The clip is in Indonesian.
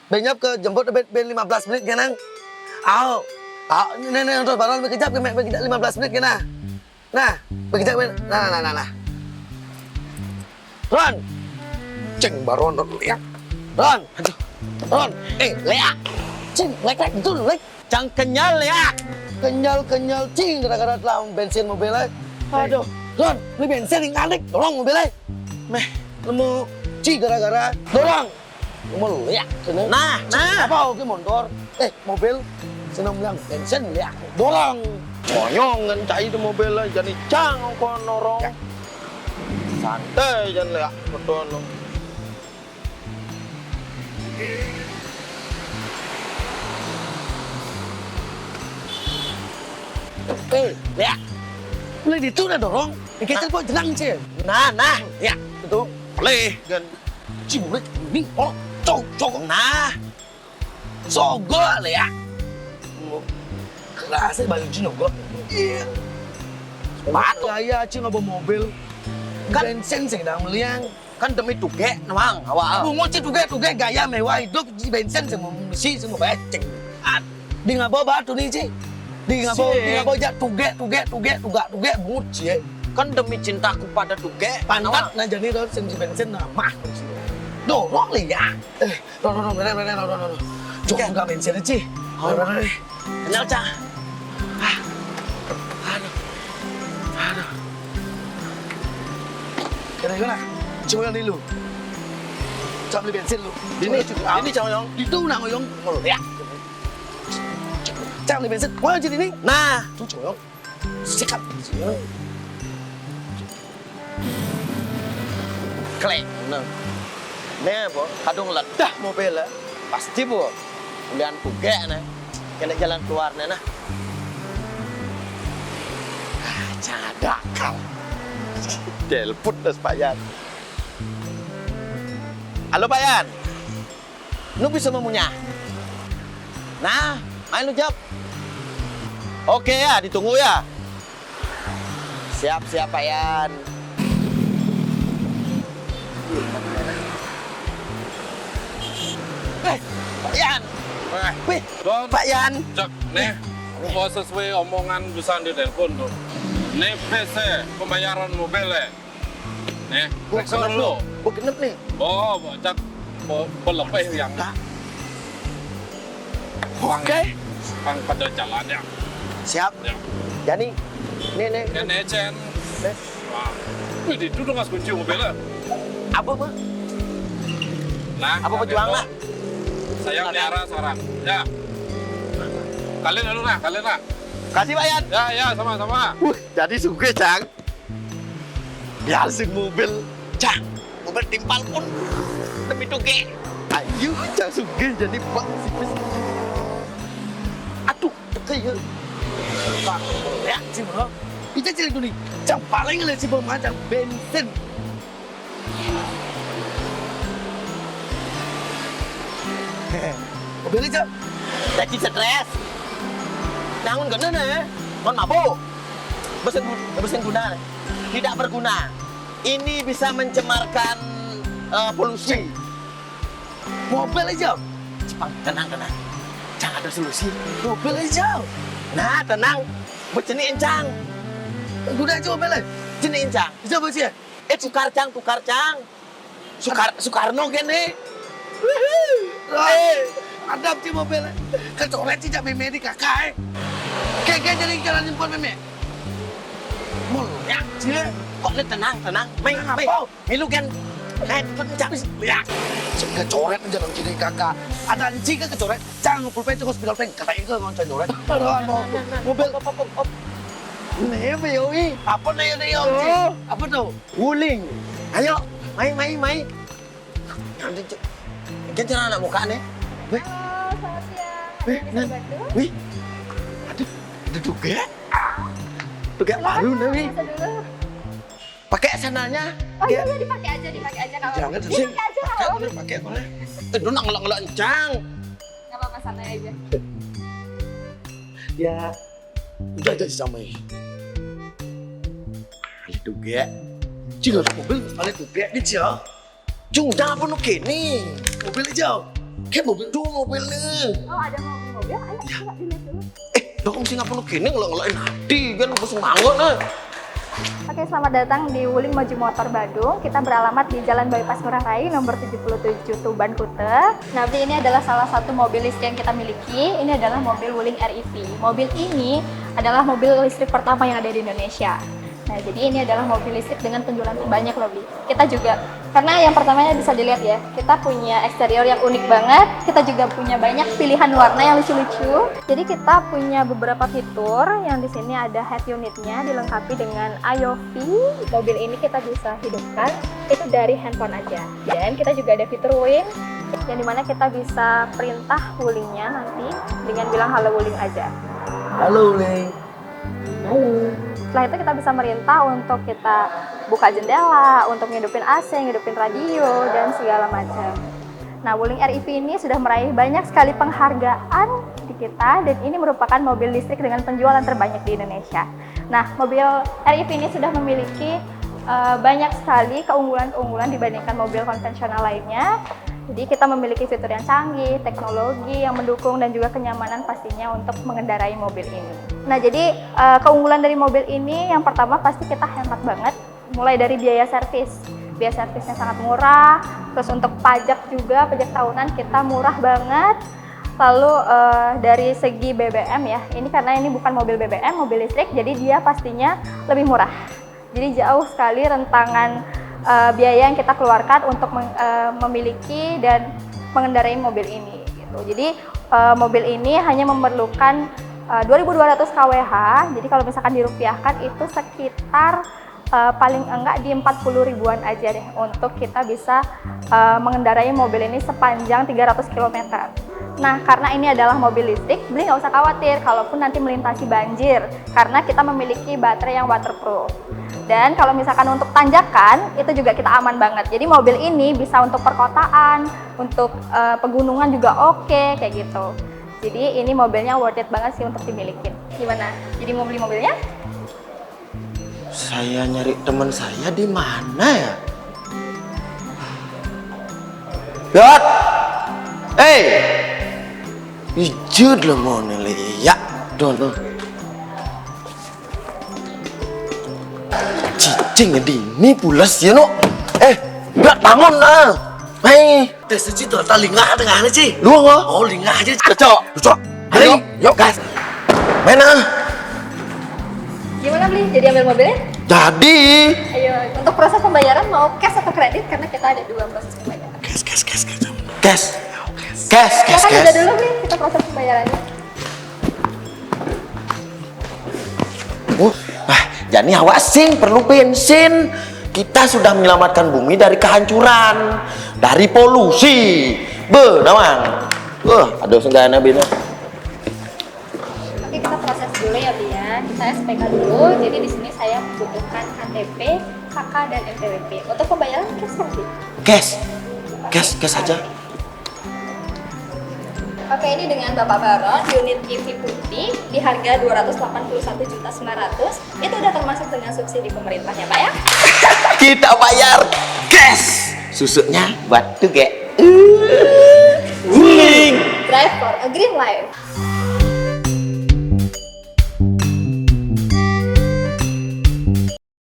Benyap ke jemput ben 15 menit kan nang. Au. Nih terus baron bekejap ke 15 menit kan nah. Nah, bekejap nah. Ron. Ceng baron lihat. Ron. Aduh. Ron, lihat. Ceng, lek itu lek. Cang kenyal ya. Kenyal cing gara-gara telah bensin mobilnya. Aduh. Ron, ini bensin yang ngadik, dorong mobilnya. Meh, nemu ci gara-gara dorong. Mau lihat, nah, apa oke motor, mobil, senang bilang bensin lihat, dorong. Moyong cai itu mobilnya jadi cang kon norong. Santai jangan lihat, betul. Lihat. Boleh itu dah dorong. Kita kok jenang sih. Nah, ya, betul. Boleh kan. Ci boleh ini cok. Nah. Sogo ya. Kerasa baju ci nogo. Iya. Batu ya ci ngobo mobil. Kan bensin sih dah meliang. Kan demi tuge namang awal. Mau ci tuge gaya mewah hidup bensin semua misi semua beceng. Di ngabo batu nih ci. Di ngabo jak tuge bungut cie. Kan demi cintaku pada tuge pantat nah jadi tuh sing bensin mah dorong lihat ron cukup nggak bensin ci kenyal cah aduh kira-kira coba yang dulu coba beli bensin lu ini coba yang itu nang yang lihat cang beli bensin mau jadi ini nah coba yang sikat klek, nah, bu, kadung ledah mobilnya, pasti bu, kemudian tuge nih, kena jalan keluar nih nah, cadakal, telepon das Pak Yan, halo Pak Yan, lu bisa memunya, nah, main lu jawab, oke ya, ditunggu ya, siap Pak Yan. Pak Yan. Pak Yan. Cek, nih, mau sesuai omongan Dusan di telepon tuh. Nih PC, pembayaran mobilnya. Nih, reksa dulu. Genep nih. Oh, cek, pelepeh yang. Oke. Pang pada jalan ya. Siap. Ya. Jadi, nih. Ini Chen. Wah, wih, itu nggak kunci mobilnya. Apa mah? Nah, apa pejuang lah? Saya melihara sekarang. Ya. Kalian dulu nah. Kasih Pak Yan. Ya, sama-sama. Jadi suge Cang. Ya sing mobil Cang. Mobil timpal pun demi tuge. Ayo Cang suge jadi Pak sipis. Aduh, kayak Pak. Ya, sih bro. Itu cerita dulu nih. Cang paling lah sih macam bensin. Mobil aja. Jadi stres. Nangun gana nih. Kon mabuk. Besen guna. Tidak berguna. Ini bisa mencemarkan polusi. Mobil aja. Cepang, tenang. Jangan ada solusi. Mobil aja. Nah, tenang. Berjenis encang. Guna aja mobilnya. Jenis encang. Bisa bersih. Tukar cang. Soekarno gini. Adap sih mobilnya. Kecoret sih jamai medi kakak. Kayak jadi jalan impor meme. Mulia sih. Kok ini tenang. Main. Milu kan. Pencap lihat. Kecoret aja dong jadi kakak. Ada anjing kecoret. Jangan pulpen cukup spiral peng. Kata itu ngoncon coret. Aduh, mobil. Nih, Yoi. Apa nih Yoi? Apa tuh? Wuling. Ayo, main. Kan cara anak muka nih. Wih. Selamat siang. Wih. Ada tuge. Tuge baru nih, Wih. Pakai sandalnya. Oh iya, dipakai aja kalau. Jangan sih. Pakai aja. Pakai. Itu ngelak encang. Enggak apa-apa, santai aja. Ya. Udah aja sama ini. Tuge. Cuma mobil, ada tuge di Cia. Cuma apa nu kini? Mobil aja. Kayak mobil dulu mobilnya. Oh, ada mobil-mobil. Ayo, coba dilihat dulu. Dong sih ngapa lu gini ngelak-ngelakin hati kan gue semangat nah. Oke, selamat datang di Wuling Maju Motor Badung. Kita beralamat di Jalan Bypass Ngurah Rai nomor 77 Tuban, Kute. Nah, ini adalah salah satu mobil listrik yang kita miliki. Ini adalah mobil Wuling REV. Mobil ini adalah mobil listrik pertama yang ada di Indonesia. Nah, jadi ini adalah mobil listrik dengan penjualan terbanyak loh, Bi. Kita juga, karena yang pertamanya bisa dilihat ya, kita punya eksterior yang unik banget, kita juga punya banyak pilihan warna yang lucu-lucu. Jadi kita punya beberapa fitur, yang di sini ada head unitnya dilengkapi dengan IOV. Mobil ini kita bisa hidupkan, itu dari handphone aja. Dan kita juga ada fitur Wuling, yang dimana kita bisa perintah Wulingnya nanti dengan bilang halo Wuling aja. Halo Wuling. Halo. Setelah itu kita bisa merintah untuk kita buka jendela, untuk ngidupin AC, ngidupin radio, dan segala macam. Nah, Wuling REV ini sudah meraih banyak sekali penghargaan di kita, dan ini merupakan mobil listrik dengan penjualan terbanyak di Indonesia. Nah, mobil REV ini sudah memiliki banyak sekali keunggulan-keunggulan dibandingkan mobil konvensional lainnya. Jadi kita memiliki fitur yang canggih, teknologi yang mendukung, dan juga kenyamanan pastinya untuk mengendarai mobil ini. Nah, jadi keunggulan dari mobil ini yang pertama pasti kita hemat banget, mulai dari biaya servis. Biaya servisnya sangat murah, terus untuk pajak juga, pajak tahunan kita murah banget. Lalu dari segi BBM ya, ini karena ini bukan mobil BBM, mobil listrik, jadi dia pastinya lebih murah. Jadi jauh sekali rentangan biaya yang kita keluarkan untuk memiliki dan mengendarai mobil ini gitu. Jadi mobil ini hanya memerlukan 2.200 kWh. Jadi kalau misalkan dirupiahkan itu sekitar paling enggak di 40 ribuan aja deh untuk kita bisa mengendarai mobil ini sepanjang 300 km. Nah, karena ini adalah mobil listrik, Beli nggak usah khawatir kalaupun nanti melintasi banjir, karena kita memiliki baterai yang waterproof. Dan kalau misalkan untuk tanjakan, itu juga kita aman banget. Jadi mobil ini bisa untuk perkotaan, untuk pegunungan juga oke, kayak gitu. Jadi ini mobilnya worth it banget sih untuk dimiliki. Gimana? Jadi mau beli mobilnya? Saya nyari teman saya di mana ya? Yot! Ijud lah mau ya. Dono. Cicing ini pulas ya no. Gak bangun lah. Tes cita lingah tengah ni sih. Lu nggak? Oh lingah aja. Cocok. Ayo, yuk guys. Main ah. Gimana Beli? Jadi ambil mobilnya? Jadi. Ayo, untuk proses pembayaran mau cash atau kredit? Karena kita ada dua proses pembayaran. Cash. Silakan aja dulu Beli, kita proses pembayarannya. Jadi awak sing perlu bensin. Kita sudah menyelamatkan bumi dari kehancuran, dari polusi. Nawang. Ada senggana bina. Oke, kita proses dulu ya, Bi ya. Kita SPK dulu. Jadi di sini saya membutuhkan KTP, KK, dan NPWP. Untuk pembayaran cash, Cash aja. Oke, ini dengan Bapak Baron, unit EV putih di harga 281.900.000. Itu udah termasuk dengan subsidi pemerintahnya, Pak ya? Kita bayar cash. Susunya buat tuh kayak. Drive for a green life.